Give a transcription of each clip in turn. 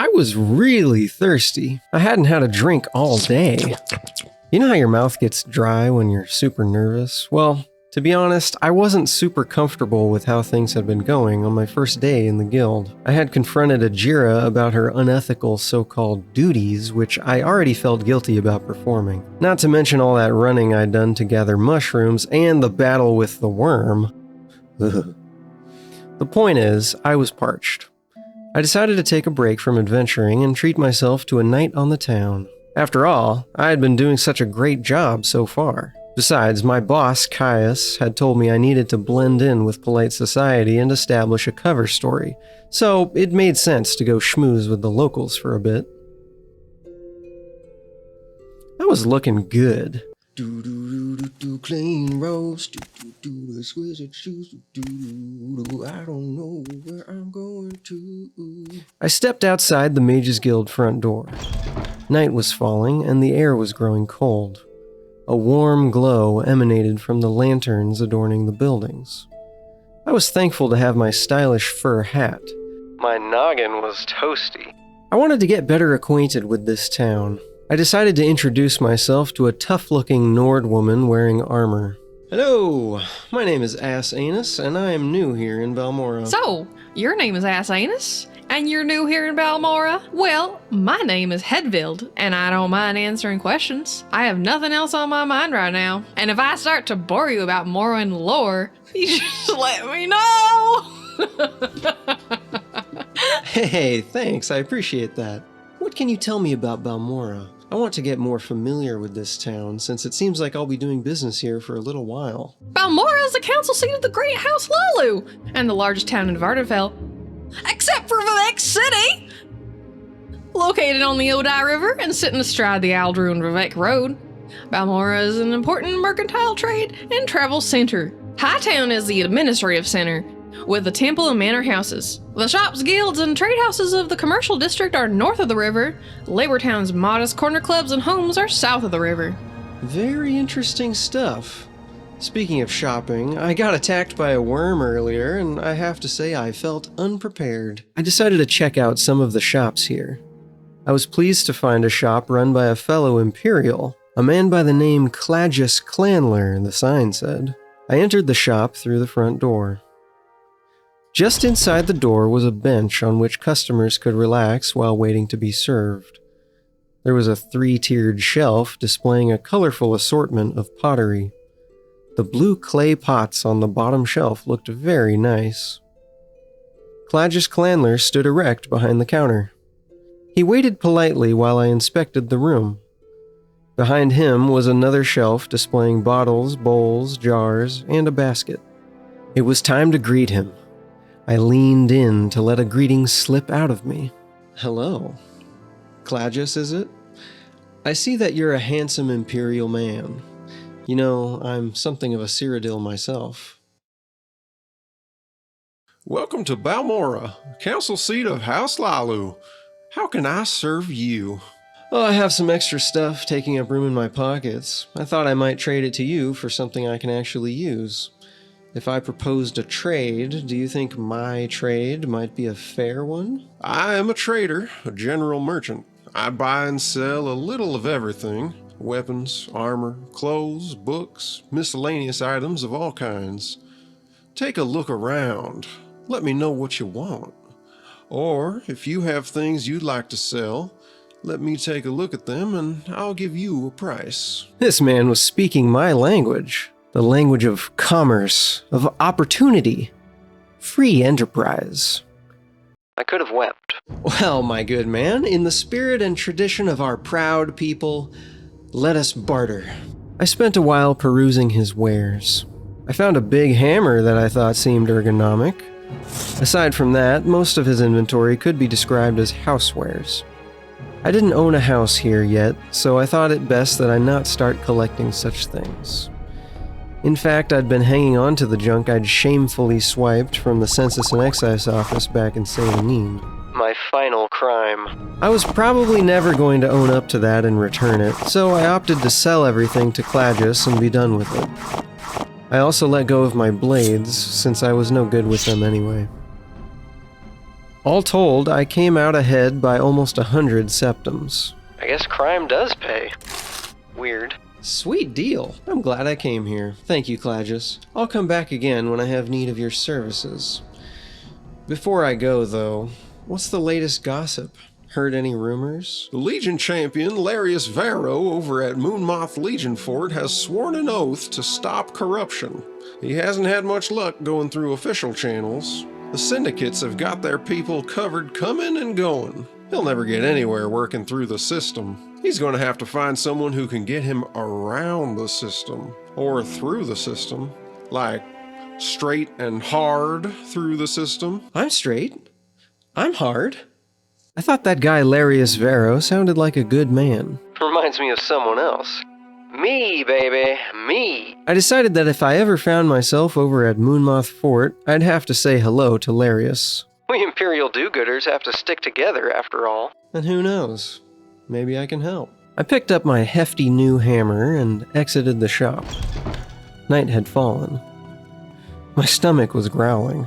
I was really thirsty. I hadn't had a drink all day. You know how your mouth gets dry when you're super nervous? Well, to be honest, I wasn't super comfortable with how things had been going on my first day in the guild. I had confronted Ajira about her unethical so-called duties, which I already felt guilty about performing. Not to mention all that running I'd done to gather mushrooms and the battle with the worm. Ugh. The point is, I was parched. I decided to take a break from adventuring and treat myself to a night on the town. After all, I had been doing such a great job so far. Besides, my boss, Caius, had told me I needed to blend in with polite society and establish a cover story, so it made sense to go schmooze with the locals for a bit. I was looking good. Clean roast, exquisite shoes, I don't know where I'm going to. I stepped outside the Mages Guild front door. Night was falling and the air was growing cold. A warm glow emanated from the lanterns adorning the buildings. I was thankful to have my stylish fur hat. My noggin was toasty. I wanted to get better acquainted with this town. I decided to introduce myself to a tough-looking Nord woman wearing armor. Hello, my name is Ass Anus, and I am new here in Balmora. So, your name is Ass Anus? And you're new here in Balmora? Well, my name is Hedvild, and I don't mind answering questions. I have nothing else on my mind right now. And if I start to bore you about Morrowind lore, you just let me know! Hey, thanks, I appreciate that. What can you tell me about Balmora? I want to get more familiar with this town, since it seems like I'll be doing business here for a little while. Balmora is the council seat of the Great House Lalu, and the largest town in Vardenfell. Except for Vivek City! Located on the Odai River and sitting astride the Aldruin Vivek Road, Balmora is an important mercantile trade and travel center. Hightown is the administrative center, with the temple and manor houses. The shops, guilds, and trade houses of the commercial district are north of the river. Labortown's modest corner clubs and homes are south of the river. Very interesting stuff. Speaking of shopping, I got attacked by a worm earlier, and I have to say I felt unprepared. I decided to check out some of the shops here. I was pleased to find a shop run by a fellow Imperial, a man by the name Clagius Clanler, the sign said. I entered the shop through the front door. Just inside the door was a bench on which customers could relax while waiting to be served. There was a 3-tiered shelf displaying a colorful assortment of pottery. The blue clay pots on the bottom shelf looked very nice. Clagius Clanler stood erect behind the counter. He waited politely while I inspected the room. Behind him was another shelf displaying bottles, bowls, jars, and a basket. It was time to greet him. I leaned in to let a greeting slip out of me. Hello. Clagius, is it? I see that you're a handsome Imperial man. You know, I'm something of a Cyrodiil myself. Welcome to Balmora, council seat of House Lalu. How can I serve you? Oh, I have some extra stuff taking up room in my pockets. I thought I might trade it to you for something I can actually use. If I proposed a trade, do you think my trade might be a fair one? I am a trader, a general merchant. I buy and sell a little of everything. Weapons, armor, clothes, books, miscellaneous items of all kinds. Take a look around. Let me know what you want. Or, if you have things you'd like to sell, let me take a look at them and I'll give you a price. This man was speaking my language. The language of commerce, of opportunity, free enterprise. I could have wept. Well, my good man, in the spirit and tradition of our proud people, let us barter. I spent a while perusing his wares. I found a big hammer that I thought seemed ergonomic. Aside from that, most of his inventory could be described as housewares. I didn't own a house here yet, so I thought it best that I not start collecting such things. In fact, I'd been hanging on to the junk I'd shamefully swiped from the Census and Excise office back in Saline. My final crime. I was probably never going to own up to that and return it, so I opted to sell everything to Clagius and be done with it. I also let go of my blades, since I was no good with them anyway. All told, I came out ahead by almost 100 septums. I guess crime does pay. Weird. Sweet deal. I'm glad I came here. Thank you, Clagius. I'll come back again when I have need of your services. Before I go, though, what's the latest gossip? Heard any rumors? The Legion champion, Larius Varro, over at Moonmoth Legion Fort, has sworn an oath to stop corruption. He hasn't had much luck going through official channels. The syndicates have got their people covered coming and going. He'll never get anywhere working through the system. He's going to have to find someone who can get him around the system, or through the system. Like, straight and hard through the system. I'm straight. I'm hard. I thought that guy Larius Varro sounded like a good man. Reminds me of someone else. Me, baby, me. I decided that if I ever found myself over at Moonmoth Fort, I'd have to say hello to Larius. We Imperial do-gooders have to stick together after all. And who knows? Maybe I can help. I picked up my hefty new hammer and exited the shop. Night had fallen. My stomach was growling.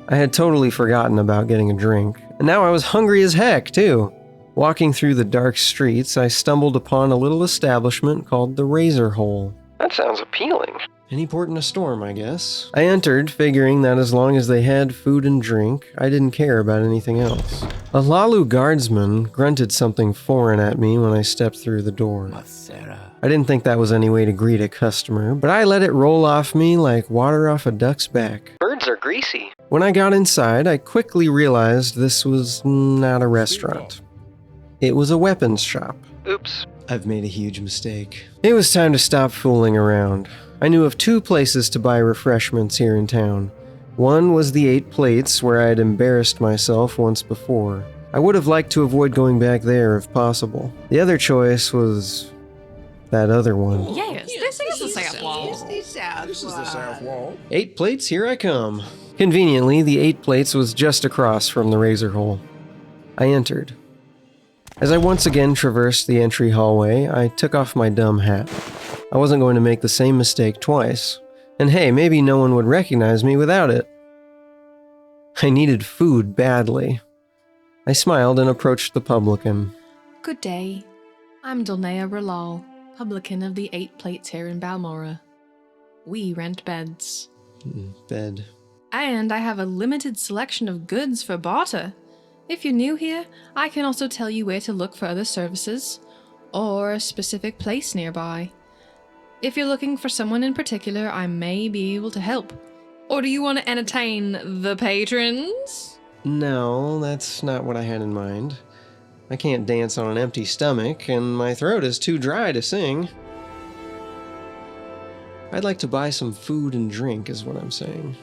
I had totally forgotten about getting a drink, and now I was hungry as heck, too. Walking through the dark streets, I stumbled upon a little establishment called the Razor Hole. That sounds appealing. Any port in a storm, I guess. I entered, figuring that as long as they had food and drink, I didn't care about anything else. A Lalu guardsman grunted something foreign at me when I stepped through the door. I didn't think that was any way to greet a customer, but I let it roll off me like water off a duck's back. Birds are greasy. When I got inside, I quickly realized this was not a restaurant. It was a weapons shop. Oops. I've made a huge mistake. It was time to stop fooling around. I knew of 2 places to buy refreshments here in town. One was the 8 Plates, where I had embarrassed myself once before. I would have liked to avoid going back there if possible. The other choice was that other one. Yes, this is the South Wall. This is the South Wall. 8 Plates, here I come. Conveniently, the 8 Plates was just across from the Razor Hole. I entered. As I once again traversed the entry hallway, I took off my dumb hat. I wasn't going to make the same mistake twice. And hey, maybe no one would recognize me without it. I needed food badly. I smiled and approached the publican. Good day. I'm Dulnea Ralal, publican of the 8 Plates here in Balmora. We rent beds. Bed. And I have a limited selection of goods for barter. If you're new here, I can also tell you where to look for other services, or a specific place nearby. If you're looking for someone in particular, I may be able to help. Or do you want to entertain the patrons? No, that's not what I had in mind. I can't dance on an empty stomach, and my throat is too dry to sing. I'd like to buy some food and drink, is what I'm saying.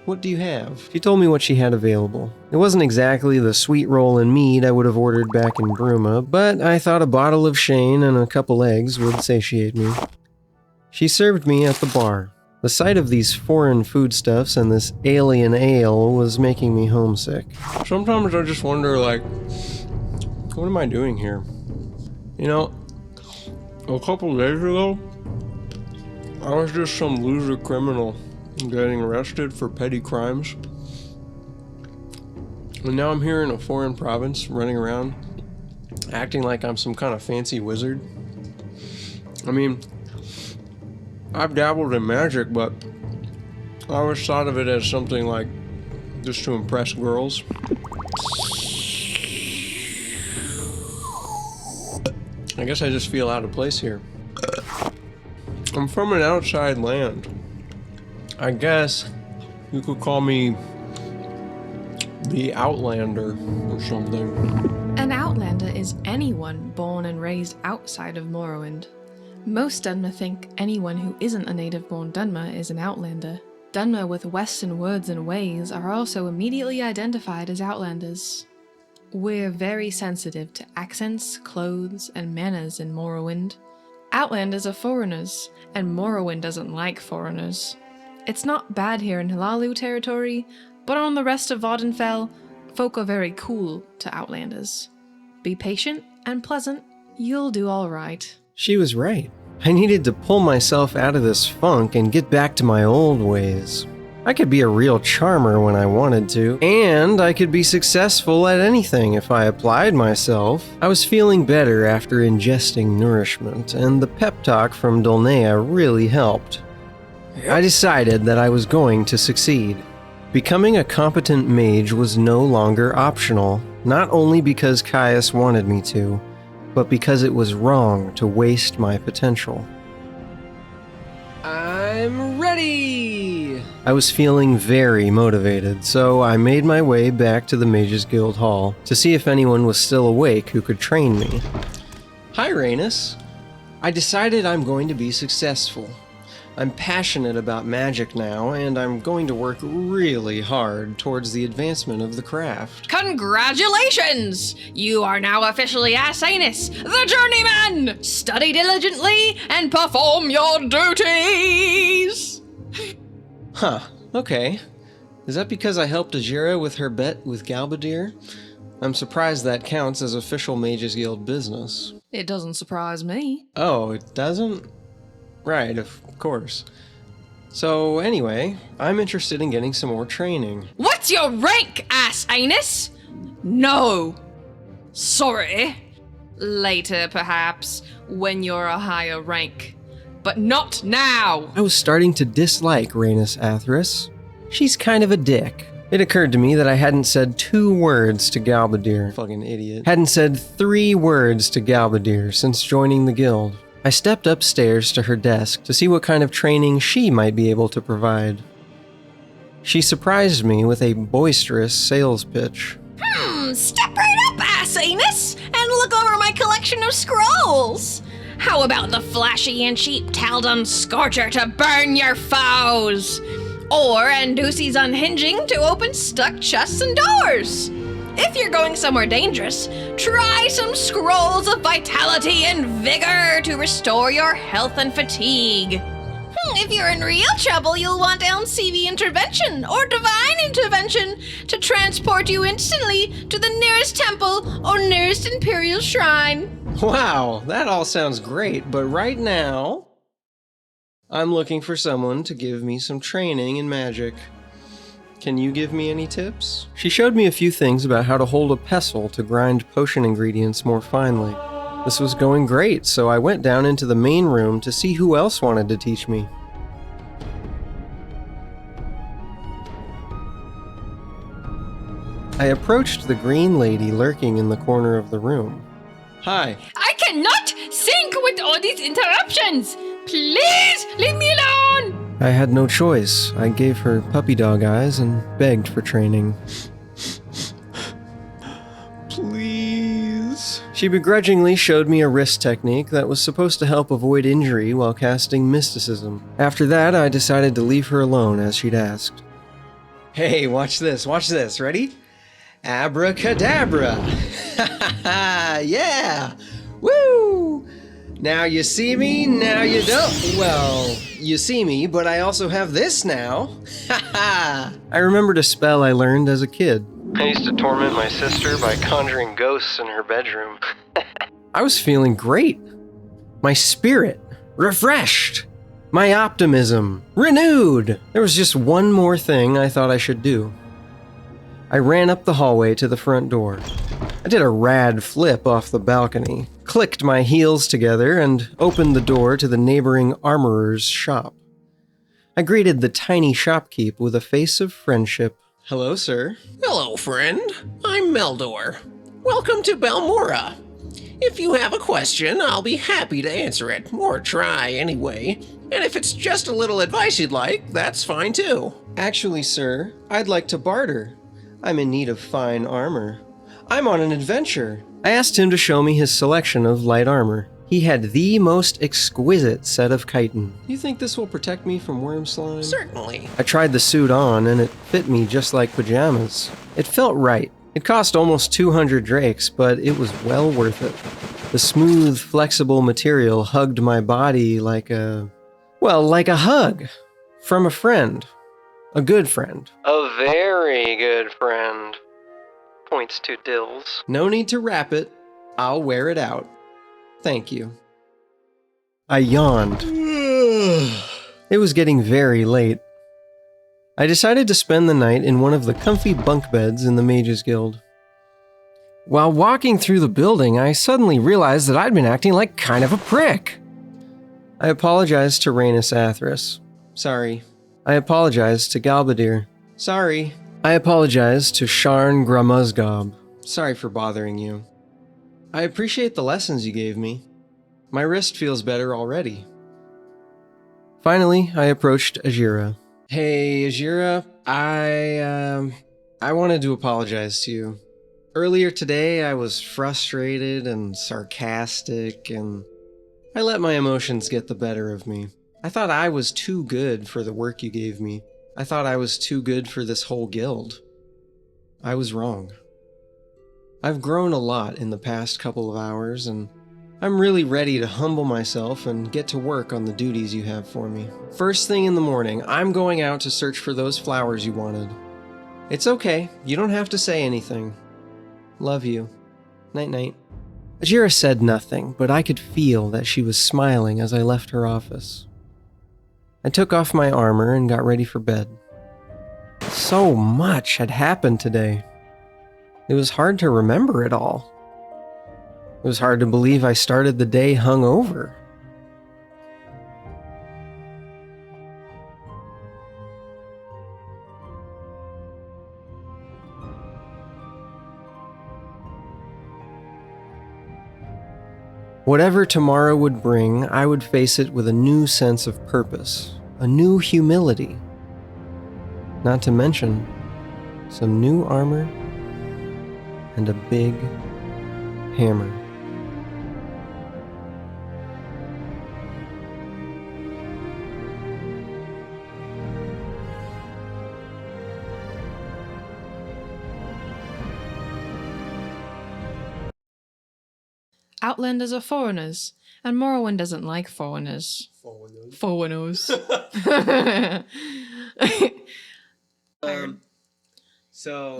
What do you have? She told me what she had available. It wasn't exactly the sweet roll and mead I would have ordered back in Bruma, but I thought a bottle of Shane and a couple eggs would satiate me. She served me at the bar. The sight of these foreign foodstuffs and this alien ale was making me homesick. Sometimes I just wonder, what am I doing here? You know, a couple days ago, I was just some loser criminal getting arrested for petty crimes. And now I'm here in a foreign province, running around, acting like I'm some kind of fancy wizard. I mean, I've dabbled in magic, but I always thought of it as something like just to impress girls. I guess I just feel out of place here. I'm from an outside land. I guess you could call me the Outlander or something. An Outlander is anyone born and raised outside of Morrowind. Most Dunmer think anyone who isn't a native-born Dunmer is an Outlander. Dunmer with Western words and ways are also immediately identified as Outlanders. We're very sensitive to accents, clothes, and manners in Morrowind. Outlanders are foreigners, and Morrowind doesn't like foreigners. It's not bad here in Hlaalu territory, but on the rest of Vardenfell, folk are very cool to Outlanders. Be patient and pleasant, you'll do alright. She was right. I needed to pull myself out of this funk and get back to my old ways. I could be a real charmer when I wanted to, and I could be successful at anything if I applied myself. I was feeling better after ingesting nourishment, and the pep talk from Dulnea really helped. I decided that I was going to succeed. Becoming a competent mage was no longer optional, not only because Caius wanted me to, but because it was wrong to waste my potential. I'm ready! I was feeling very motivated, so I made my way back to the Mages Guild Hall to see if anyone was still awake who could train me. Hi, Rhaenys. I decided I'm going to be successful. I'm passionate about magic now, and I'm going to work really hard towards the advancement of the craft. Congratulations! You are now officially Asanis, the Journeyman! Study diligently and perform your duties! Huh, okay. Is that because I helped Ajira with her bet with Galbadir? I'm surprised that counts as official Mages Guild business. It doesn't surprise me. Oh, it doesn't? Right, of course. So anyway, I'm interested in getting some more training. What's your rank, Asanis? No. Sorry. Later, perhaps, when you're a higher rank. But not now! I was starting to dislike Rhaenys Atheris. She's kind of a dick. It occurred to me that I hadn't said 2 words to Galbadir. Fucking idiot. Hadn't said 3 words to Galbadir since joining the guild. I stepped upstairs to her desk to see what kind of training she might be able to provide. She surprised me with a boisterous sales pitch. Step right up, Asanis, and look over my collection of scrolls. How about the flashy and cheap Taldon Scorcher to burn your foes? Or Andusi's Unhinging to open stuck chests and doors? If you're going somewhere dangerous, try some Scrolls of Vitality and Vigor to restore your health and fatigue. If you're in real trouble, you'll want LCV Intervention or Divine Intervention to transport you instantly to the nearest temple or nearest Imperial Shrine. Wow, that all sounds great, but right now, I'm looking for someone to give me some training in magic. Can you give me any tips? She showed me a few things about how to hold a pestle to grind potion ingredients more finely. This was going great, so I went down into the main room to see who else wanted to teach me. I approached the green lady lurking in the corner of the room. Hi. I cannot sync with all these interruptions! Please leave me alone! I had no choice. I gave her puppy dog eyes and begged for training. Please. She begrudgingly showed me a wrist technique that was supposed to help avoid injury while casting mysticism. After that, I decided to leave her alone as she'd asked. Hey, watch this, ready? Abracadabra! Yeah! Woo! Now you see me, now you don't. Well, you see me, but I also have this now. I remembered a spell I learned as a kid. I used to torment my sister by conjuring ghosts in her bedroom. I was feeling great. My spirit, refreshed. My optimism, renewed. There was just one more thing I thought I should do. I ran up the hallway to the front door. I did a rad flip off the balcony, clicked my heels together, and opened the door to the neighboring armorer's shop. I greeted the tiny shopkeep with a face of friendship. Hello, sir. Hello, friend. I'm Meldor. Welcome to Balmora. If you have a question, I'll be happy to answer it, or try anyway. And if it's just a little advice you'd like, that's fine too. Actually, sir, I'd like to barter. I'm in need of fine armor. I'm on an adventure. I asked him to show me his selection of light armor. He had the most exquisite set of chitin. You think this will protect me from worm slime? Certainly. I tried the suit on, and it fit me just like pajamas. It felt right. It cost almost 200 drakes, but it was well worth it. The smooth, flexible material hugged my body like a hug. From a friend. A good friend. A very good friend. Points to Dills. No need to wrap it. I'll wear it out. Thank you. I yawned. It was getting very late. I decided to spend the night in one of the comfy bunk beds in the Mages Guild. While walking through the building, I suddenly realized that I'd been acting like kind of a prick. I apologized to Rhaenys Athris. Sorry. I apologized to Galbadir. Sorry. I apologized to Sharn Gramuzgob. Sorry for bothering you. I appreciate the lessons you gave me. My wrist feels better already. Finally, I approached Ajira. Hey, Ajira, I wanted to apologize to you. Earlier today, I was frustrated and sarcastic, and I let my emotions get the better of me. I thought I was too good for the work you gave me. I thought I was too good for this whole guild. I was wrong. I've grown a lot in the past couple of hours, and I'm really ready to humble myself and get to work on the duties you have for me. First thing in the morning, I'm going out to search for those flowers you wanted. It's okay, you don't have to say anything. Love you. Night-night. Ajira said nothing, but I could feel that she was smiling as I left her office. I took off my armor and got ready for bed. So much had happened today. It was hard to remember it all. It was hard to believe I started the day hungover. Whatever tomorrow would bring, I would face it with a new sense of purpose, a new humility. Not to mention some new armor and a big hammer. Outlanders are foreigners, and Morrowind doesn't like foreigners. Foreigners. So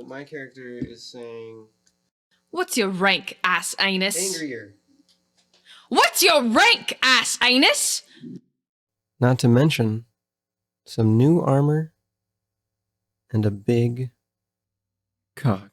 my character is saying What's your rank, ass anus? angrier. What's your rank, ass anus? Not to mention some new armor and a big cock.